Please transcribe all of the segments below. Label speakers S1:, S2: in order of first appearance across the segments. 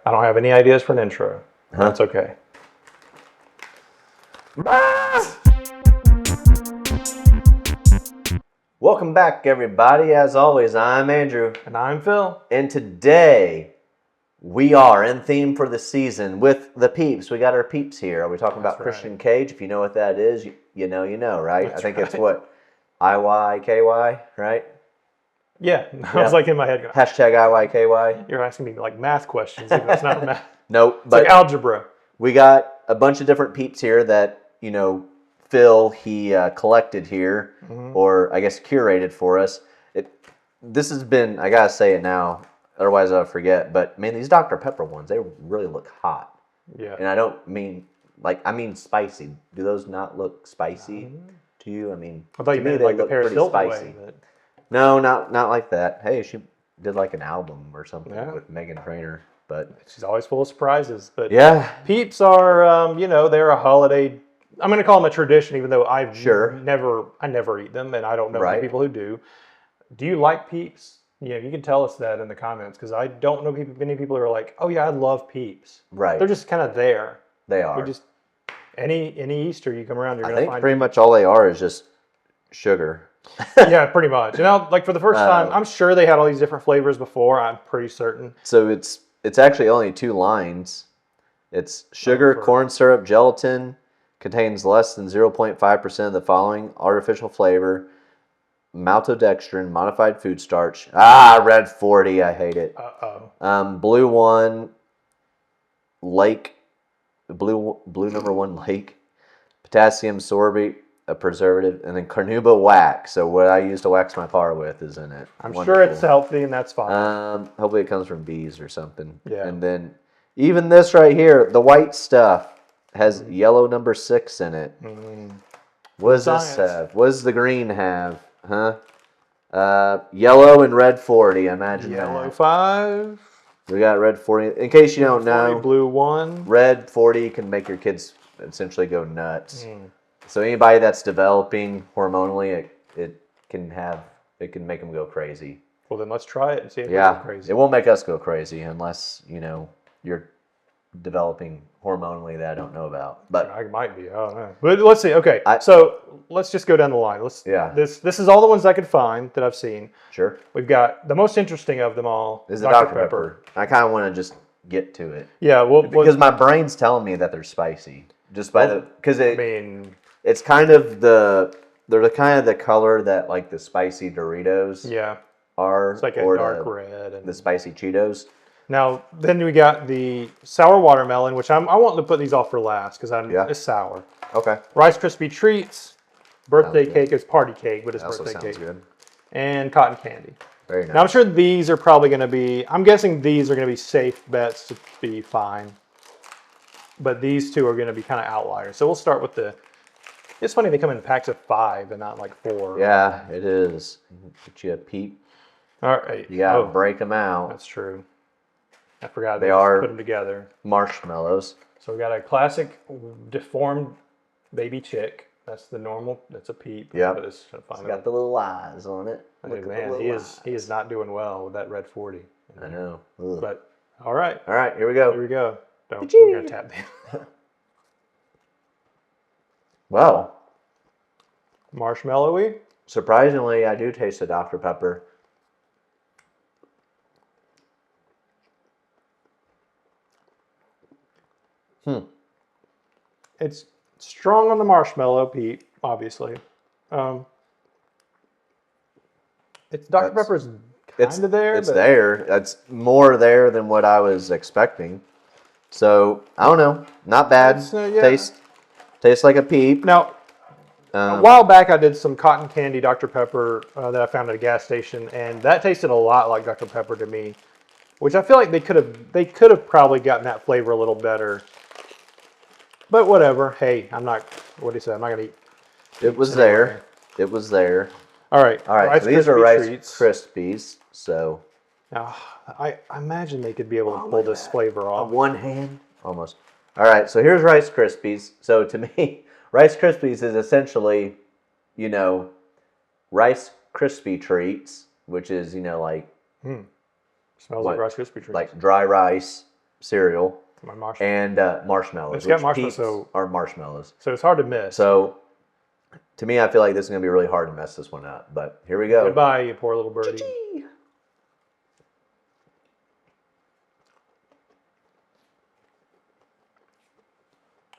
S1: I don't have any ideas for an intro. That's okay.
S2: Welcome back, everybody. As always, I'm Andrew.
S1: And I'm Phil.
S2: And today, we are in theme for the season with the Peeps. We got our Peeps here. Are we talking about Christian Cage? If you know what that is, you know, right? I think it's what? IYKY, right?
S1: Yeah. I was like in my head going,
S2: Hashtag IYKY.
S1: You're asking me like math questions. Even though it's not math.
S2: Nope.
S1: It's like algebra.
S2: We got a bunch of different Peeps here that, Phil, he collected here, or I guess curated for us. This has been, I gotta say it now, otherwise I'll forget, but man, these Dr. Pepper ones, they really look hot.
S1: Yeah.
S2: And I don't mean, I mean spicy. Do those not look spicy to you?
S1: I thought you meant like the Paris Hilton way. But...
S2: No, not like that. Hey, she did like an album or something with Meghan Trainor. But
S1: she's always full of surprises. But
S2: yeah,
S1: Peeps are, they're a holiday. I'm going to call them a tradition, even though I never eat them, and I don't know many people who do. Do you like Peeps? Yeah, you can tell us that in the comments because I don't know many people who are like, oh yeah, I love Peeps.
S2: Right.
S1: They're just kind of there.
S2: They are.
S1: We're just any Easter you come around, you're going to find.
S2: I think pretty much all they are is just sugar.
S1: Yeah, pretty much. And like for the first time, I'm sure they had all these different flavors before. I'm pretty certain.
S2: So it's actually only 2 lines. It's sugar, corn syrup, gelatin, contains less than 0.5% of the following artificial flavor: maltodextrin, modified food starch. Red 40, I hate it. Blue 1, lake, blue number 1 lake, potassium sorbate, a preservative, and then carnauba wax. So what I use to wax my car with is in it.
S1: I'm sure it's healthy, and that's fine.
S2: Hopefully it comes from bees or something.
S1: Yeah.
S2: And then even this right here, the white stuff, has yellow number 6 in it. What does this have? What does the green have? Yellow and red 40. Imagine
S1: yellow
S2: that.
S1: 5.
S2: We got red 40. In case you don't know,
S1: blue 1.
S2: Red 40 can make your kids essentially go nuts. So anybody that's developing hormonally, it can make them go crazy.
S1: Well, then let's try it and see if it goes crazy.
S2: It won't make us go crazy unless you're developing hormonally that I don't know about. But
S1: I might be. I don't know. But let's see. Okay, so let's just go down the line. This is all the ones I could find that I've seen.
S2: Sure.
S1: We've got the most interesting of them all.
S2: Is the Dr. Pepper. I kind of want to just get to it.
S1: Yeah, well,
S2: because my brain's telling me that they're spicy just by it's kind of they're kind of the color that like the spicy Doritos are.
S1: It's like a dark red. And
S2: the spicy Cheetos.
S1: Now, then we got the sour watermelon, which I want to put these off for last because it's sour.
S2: Okay.
S1: Rice Krispie treats, birthday cake. It's party cake, but it's birthday cake.
S2: Good.
S1: And cotton candy.
S2: Very nice.
S1: Now, I'm sure these are probably going to be, I'm guessing these are going to be safe bets to be fine. But these two are going to be kind of outliers. So we'll start with it's funny they come in packs of 5 and not like 4.
S2: Yeah, it is. Get you a Peep.
S1: All right.
S2: You got to break them out.
S1: That's true. I forgot
S2: they are
S1: put them together.
S2: Marshmallows.
S1: So we got a classic deformed baby chick. That's the normal. That's a Peep.
S2: Yeah.
S1: It's
S2: got the little eyes on it.
S1: Man, he is not doing well with that red 40.
S2: I know.
S1: But all right.
S2: All right. Here we go.
S1: Here we go. We're gonna tap them.
S2: Wow.
S1: Marshmallowy.
S2: Surprisingly, I do taste the Dr. Pepper.
S1: It's strong on the marshmallow, Pete, obviously. It's Dr. Pepper's kind of there.
S2: It's there. It's more there than what I was expecting. So, I don't know. Not bad. Tastes like a Peep.
S1: Now, a while back I did some cotton candy Dr. Pepper that I found at a gas station, and that tasted a lot like Dr. Pepper to me, which I feel like they could have probably gotten that flavor a little better. But whatever. Hey, what do you say? I'm not going to eat.
S2: It was there. It was there.
S1: All right.
S2: So these are Rice Krispies. So
S1: now, I imagine they could be able to pull this flavor off.
S2: On one hand, almost. All right. So here's Rice Krispies. So to me, Rice Krispies is essentially, Rice Krispie treats, which is,
S1: Smells like Rice Krispie treats.
S2: Like dry rice cereal
S1: My marshmallow.
S2: and marshmallows.
S1: It's got
S2: which
S1: marshmallows,
S2: Peeps are marshmallows.
S1: So it's hard to miss.
S2: So to me, I feel like this is going to be really hard to mess this one up. But here we go.
S1: Goodbye, you poor little birdie.
S2: Chee-chee.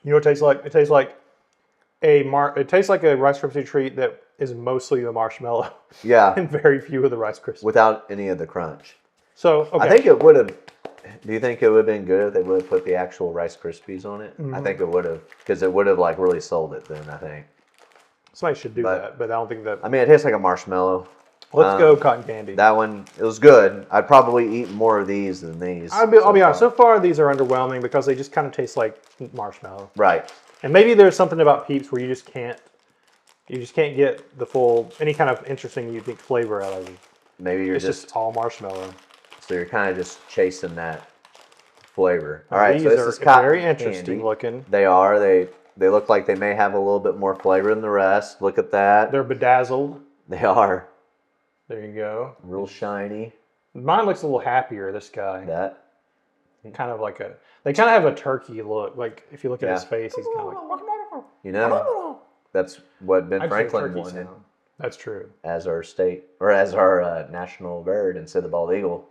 S1: You know what it tastes like? It tastes like it tastes like a Rice Krispie treat that is mostly the marshmallow.
S2: Yeah.
S1: And very few of the Rice Krispies.
S2: Without any of the crunch.
S1: So, okay.
S2: I think it would have. Do you think it would have been good if they would have put the actual Rice Krispies on it? I think it would have, because it would have like really sold it then. I think
S1: Somebody should do that, but I don't think that.
S2: I mean, it tastes like a marshmallow.
S1: Let's go cotton candy.
S2: That one, it was good. I'd probably eat more of these than these.
S1: I'll be honest. So far, these are underwhelming because they just kind of taste like marshmallow.
S2: Right.
S1: And maybe there's something about Peeps where you just can't get the full any kind of interesting, unique flavor out of them.
S2: Maybe you're
S1: It's just all marshmallow.
S2: So you're kind of just chasing that flavor. All right,
S1: These
S2: so this
S1: are
S2: is cotton
S1: very interesting
S2: candy.
S1: looking.
S2: They are. They look like they may have a little bit more flavor than the rest. Look at that.
S1: They're bedazzled.
S2: They are.
S1: There you go.
S2: Real shiny.
S1: Mine looks a little happier. This guy.
S2: That.
S1: Kind of like they kind of have a turkey look. Like if you look at his face, he's kind of like.
S2: You know, that's what Ben
S1: I'd say
S2: Franklin
S1: turkey
S2: wanted
S1: sound. That's true.
S2: as our state or as our national bird instead of the bald eagle,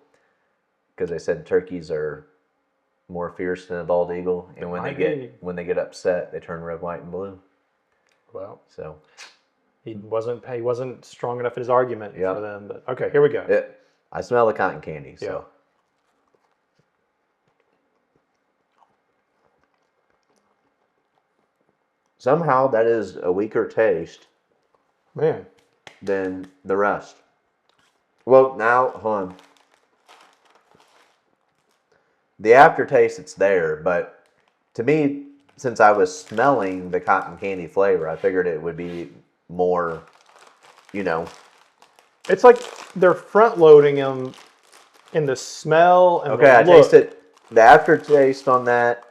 S2: because they said turkeys are more fierce than a bald eagle, and when they get upset, they turn red, white, and blue.
S1: Well,
S2: So
S1: he wasn't strong enough in his argument for them. But okay, here we go.
S2: I smell the cotton candy. So. Somehow that is a weaker taste
S1: Man,
S2: than the rest. Well, now, hold on. The aftertaste, it's there, but to me, since I was smelling the cotton candy flavor, I figured it would be more,
S1: it's like they're front loading them in the smell and
S2: Okay, I
S1: the look.
S2: taste it. The aftertaste on that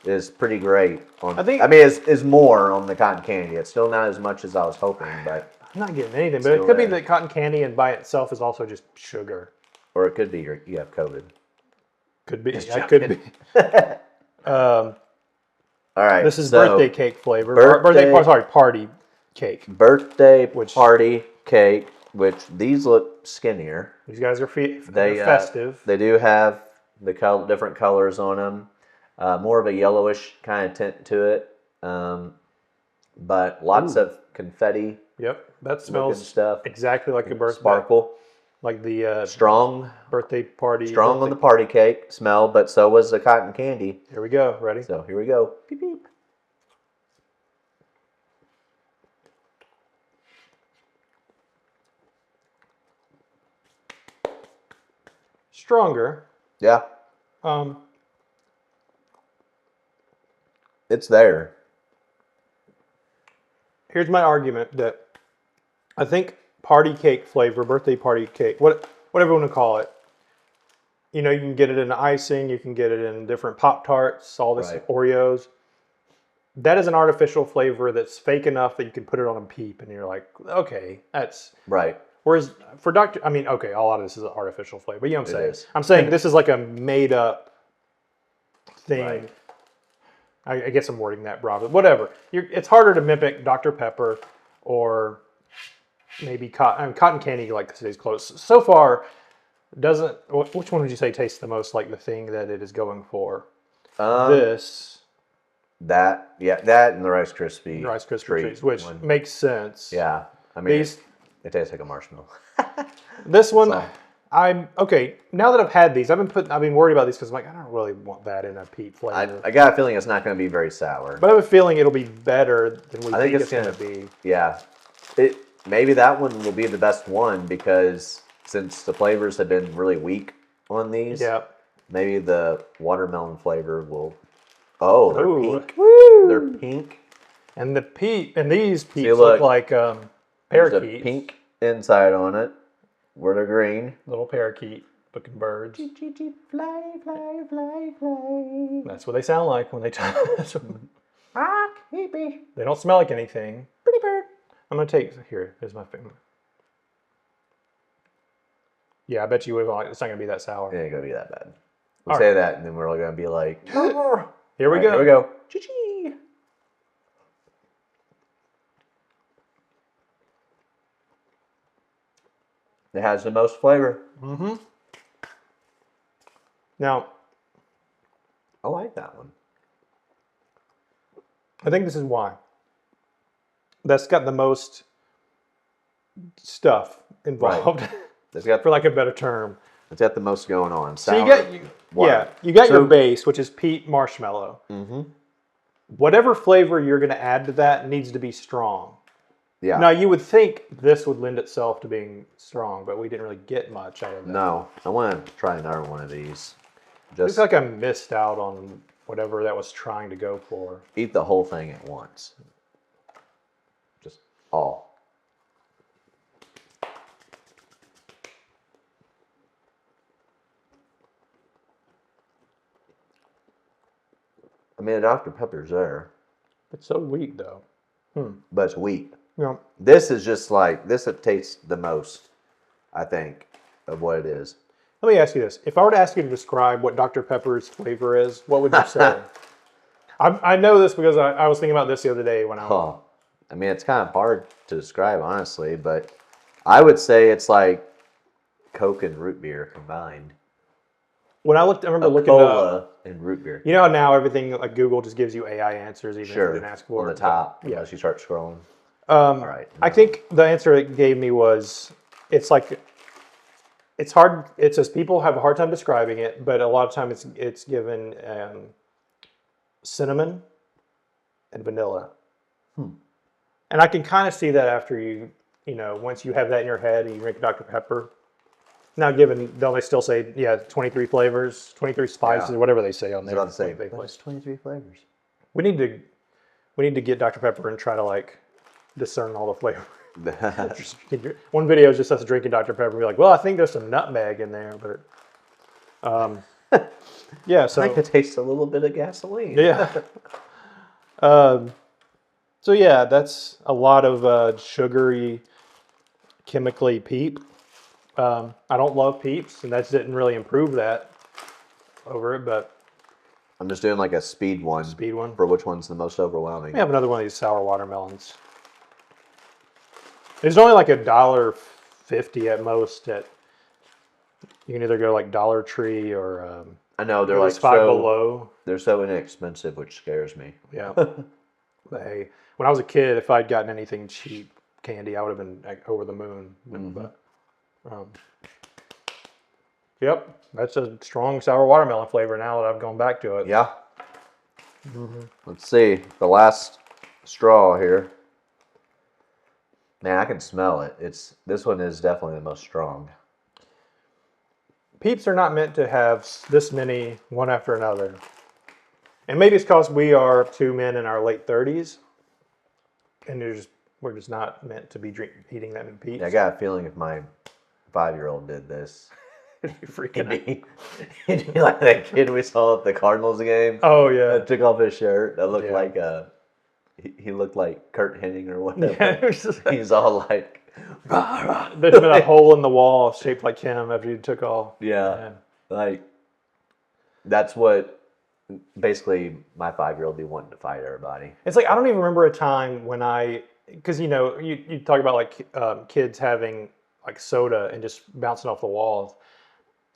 S2: is pretty great.
S1: I think-
S2: is more on the cotton candy. It's still not as much as I was hoping, but
S1: I'm not getting anything, but it
S2: Still
S1: could be
S2: there.
S1: that cotton candy and by itself is also just sugar.
S2: or it could be you have COVID.
S1: Could be.
S2: Just
S1: That could be.
S2: All right.
S1: This is
S2: so
S1: birthday cake flavor.
S2: birthday-
S1: Party cake.
S2: birthday party cake, which these look skinnier.
S1: These guys are
S2: They
S1: they're festive.
S2: They do have the different colors on them. More of a yellowish kind of tint to it, but lots of confetti.
S1: Yep, that
S2: looking
S1: smells
S2: stuff.
S1: exactly like a birthday.
S2: Sparkle.
S1: Like the
S2: Strong
S1: birthday party.
S2: on the party cake smell, but so was the cotton candy.
S1: Here we go. Ready?
S2: So here we go. Beep, beep.
S1: Stronger.
S2: Yeah,
S1: Um,
S2: it's there.
S1: Here's my argument that I think party cake flavor, birthday party cake, whatever you want to call it. You know, you can get it in icing, you can get it in different Pop-Tarts, all this
S2: Right.
S1: Oreos. That is an artificial flavor that's fake enough that you can put it on a Peep and you're like, okay, that's...
S2: Right.
S1: Whereas for a lot of this is an artificial flavor, but you know what I'm saying?
S2: is.
S1: I'm saying this is like a made up thing.
S2: Right.
S1: I guess I'm wording that broadly. Whatever. It's harder to mimic Dr. Pepper or maybe cotton candy, like stays close. So far, which one would you say tastes the most like the thing that it is going for? This.
S2: That and the Rice Krispie
S1: treats, which makes sense.
S2: Yeah, I mean,
S1: These,
S2: it tastes like a marshmallow.
S1: this one,
S2: So-
S1: I'm okay. Now that I've had these, I've been worried about these because I'm like, I don't really want that in a Peep flavor.
S2: I got a feeling it's not going to be very sour.
S1: But I have a feeling it'll be better than we
S2: I think
S1: think
S2: it's
S1: it's going to be.
S2: Yeah, maybe that one will be the best one because since the flavors have been really weak on these,
S1: Yeah.
S2: maybe the watermelon flavor will. Oh, they're
S1: Ooh.
S2: pink.
S1: Woo!
S2: They're pink.
S1: And these Peeps
S2: look,
S1: look like
S2: There's
S1: parakeets.
S2: a pink inside on it. Where they're green.
S1: Little parakeet looking birds.
S2: Fly, fly, fly, fly.
S1: That's what they sound like when they talk.
S2: Ah, hippie.
S1: They don't smell like anything.
S2: Pretty bird.
S1: I'm going to take, here's my finger. Yeah, I bet you it's not going to be that sour.
S2: It ain't gonna be that bad. We'll say that, and then we're all going to be like,
S1: here we go.
S2: Here we go.
S1: Chee-chee.
S2: It has the most flavor.
S1: Mm-hmm. Now,
S2: I like that one.
S1: I think this is why. That's got the most stuff involved,
S2: Right. It's got,
S1: for lack of a better term.
S2: It's got the most going on.
S1: So you got your base, which is peat marshmallow.
S2: Mm-hmm.
S1: Whatever flavor you're going to add to that needs to be strong.
S2: Yeah.
S1: Now, you would think this would lend itself to being strong, but we didn't really get much out of that.
S2: No. I want to try another one of these.
S1: It's like I missed out on whatever that was trying to go for.
S2: Eat the whole thing at once. Just all. I mean, the Dr. Pepper's there.
S1: It's so weak, though.
S2: But it's weak.
S1: Yeah.
S2: This is just like, this tastes the most, I think, of what it is.
S1: Let me ask you this. If I were to ask you to describe what Dr. Pepper's flavor is, what would you say? I know this because I was thinking about this the other day when I was...
S2: I mean, it's kind of hard to describe, honestly, but I would say it's like Coke and root beer combined.
S1: When I remember looking
S2: cola and root beer.
S1: You know how now everything like Google just gives you AI answers even if you didn't ask for
S2: on
S1: it?
S2: the top,
S1: Yeah.
S2: unless you start scrolling.
S1: All
S2: right.
S1: I think the answer it gave me was, it's like, it's hard. It says people have a hard time describing it, but a lot of time it's given cinnamon and vanilla. And I can kind of see that after you know, once you have that in your head and you drink Dr. Pepper. Now, don't they still say, 23 flavors, 23 spices, whatever they say on there?
S2: I was about to say, there's 23 flavors.
S1: We need to get Dr. Pepper and try to like discern all the flavors. One video is just us drinking Dr. Pepper and be like, well, I think there's some nutmeg in there, but yeah, so
S2: I think it tastes a little bit of gasoline.
S1: Yeah. So yeah, that's a lot of sugary, chemically Peep. I don't love Peeps, and that didn't really improve that over it, but
S2: I'm just doing like a speed one.
S1: Speed one.
S2: For which one's the most overwhelming.
S1: We have another one of these sour watermelons. There's only like $1.50 at most. You can either go like Dollar Tree or
S2: I know they're like
S1: Five Below.
S2: They're so inexpensive, which scares me.
S1: Yeah. But hey, when I was a kid, if I'd gotten anything cheap candy, I would have been like, over the moon. But yep, that's a strong sour watermelon flavor now that I've gone back to it.
S2: Yeah. Let's see the last straw here. Man, I can smell it. This one is definitely the most strong.
S1: Peeps are not meant to have this many one after another. And maybe it's because we are two men in our late 30s. And we're just not meant to be eating that many Peeps.
S2: Yeah, I got a feeling if my 5-year-old did this,
S1: It'd be freaking
S2: he'd be like that kid we saw at the Cardinals game.
S1: Oh, yeah.
S2: That took off his shirt. That looked like he looked like Kurt Hennig or whatever.
S1: Yeah,
S2: he's all like, rah, rah.
S1: There's been a hole in the wall shaped like him after he took off.
S2: Yeah. Like, that's what basically my 5-year-old be wanting to fight everybody.
S1: It's like, I don't even remember a time when because you know, you talk about like kids having like soda and just bouncing off the walls.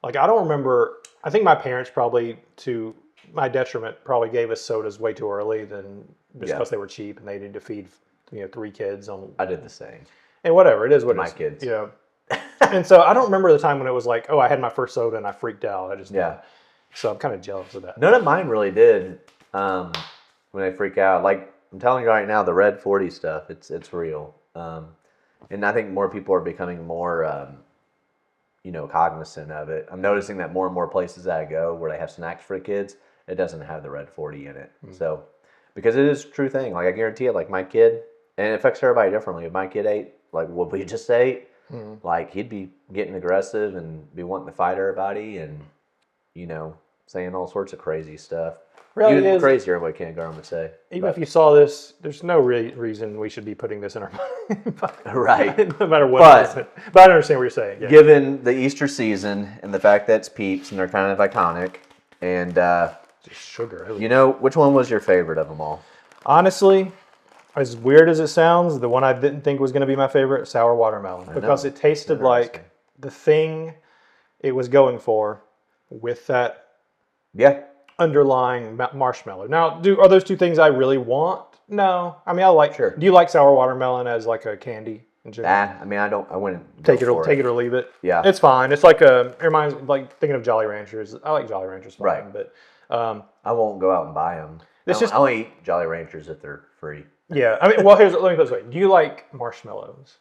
S1: Like, I don't remember, I think my parents probably, to my detriment, probably gave us sodas way too early than just because they were cheap and they needed to feed 3 kids on.
S2: I did the same.
S1: And whatever, it is what it is.
S2: My kids.
S1: You know. And so I don't remember the time when it was like, oh, I had my first soda and I freaked out. So I'm kind of jealous of that.
S2: None of mine really did when they freak out. Like, I'm telling you right now, the Red 40 stuff, it's real. And I think more people are becoming more, cognizant of it. I'm noticing that more and more places that I go where they have snacks for kids, it doesn't have the Red 40 in it. So, because it is a true thing. Like, I guarantee it, like my kid, and it affects everybody differently. If my kid ate, like what we just ate, like he'd be getting aggressive and be wanting to fight everybody and, saying all sorts of crazy stuff.
S1: Really
S2: even crazier what kindergarten would say.
S1: Even if you saw this, there's no reason we should be putting this in our mind.
S2: Right.
S1: No matter what. But I understand what you're saying. Yeah.
S2: Given the Easter season and the fact that it's Peeps and they're kind of iconic, And
S1: Just sugar.
S2: which one was your favorite of them all?
S1: Honestly, as weird as it sounds, the one I didn't think was going to be my favorite, sour watermelon, because it tasted like the thing it was going for with that underlying marshmallow. Now, are those two things I really want? No. I mean, I like.
S2: Sure.
S1: Do you like sour watermelon as like a candy in general?
S2: I mean, I wouldn't
S1: take it or leave it.
S2: Yeah,
S1: it's fine. It's like it reminds me, like thinking of Jolly Ranchers. I like Jolly Ranchers fine,
S2: right?
S1: But
S2: I won't go out and buy them. I only eat Jolly Ranchers if they're free.
S1: Yeah, I mean, well, let me put it this way: do you like marshmallows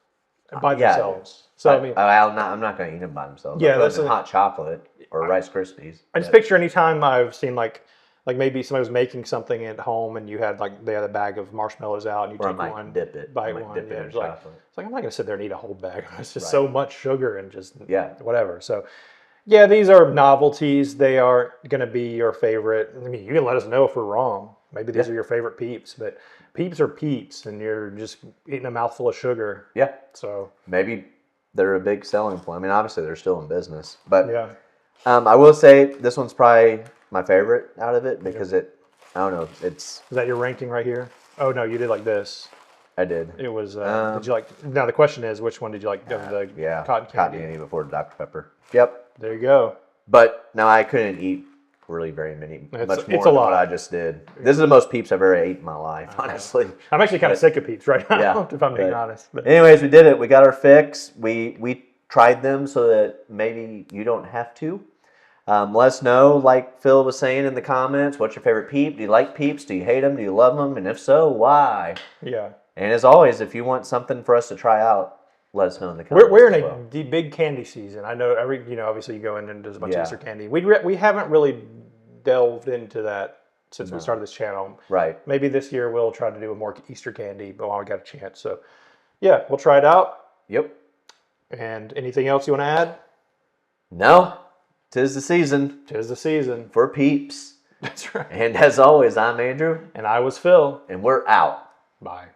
S1: by themselves? So I mean,
S2: I'm not going to eat them by themselves.
S1: Yeah, that's
S2: hot chocolate or Rice Krispies.
S1: I just picture anytime I've seen like maybe somebody was making something at home and you had they had a bag of marshmallows out and you take one,
S2: dip it,
S1: bite one.
S2: Dip it in chocolate.
S1: It's like I'm not going to sit there and eat a whole bag. It's just so much sugar and just whatever. So. Yeah, these are novelties. They are going to be your favorite. I mean, you can let us know if we're wrong. Maybe these are your favorite Peeps, but Peeps are Peeps, and you're just eating a mouthful of sugar.
S2: Yeah.
S1: So
S2: maybe they're a big selling point. I mean, obviously they're still in business, but
S1: yeah.
S2: I will say this one's probably my favorite out of it because I don't know. Is
S1: that your ranking right here? Oh no, you did like this.
S2: I did.
S1: It was. Did you like? Now the question is, which one did you like? The cotton candy
S2: before Dr. Pepper. Yep.
S1: There you go.
S2: But now I couldn't eat really very many, much more
S1: than
S2: what I just did. This is the most Peeps I've ever ate in my life, honestly.
S1: I'm actually kind of sick of Peeps right now, if I'm being honest. But.
S2: Anyways, we did it. We got our fix. We tried them so that maybe you don't have to. Let us know, like Phil was saying in the comments, what's your favorite Peep? Do you like Peeps? Do you hate them? Do you love them? And if so, why?
S1: Yeah.
S2: And as always, if you want something for us to try out, let us know in the comments.
S1: We're in a big candy season. I know obviously you go in and there's a bunch of Easter candy. We haven't really delved into that since we started this channel.
S2: Right.
S1: Maybe this year we'll try to do a more Easter candy, but while we got a chance. So yeah, we'll try it out.
S2: Yep.
S1: And anything else you want to add?
S2: No. 'Tis the season.
S1: 'Tis the season.
S2: For Peeps.
S1: That's right.
S2: And as always, I'm Andrew.
S1: And I was Phil.
S2: And we're out.
S1: Bye.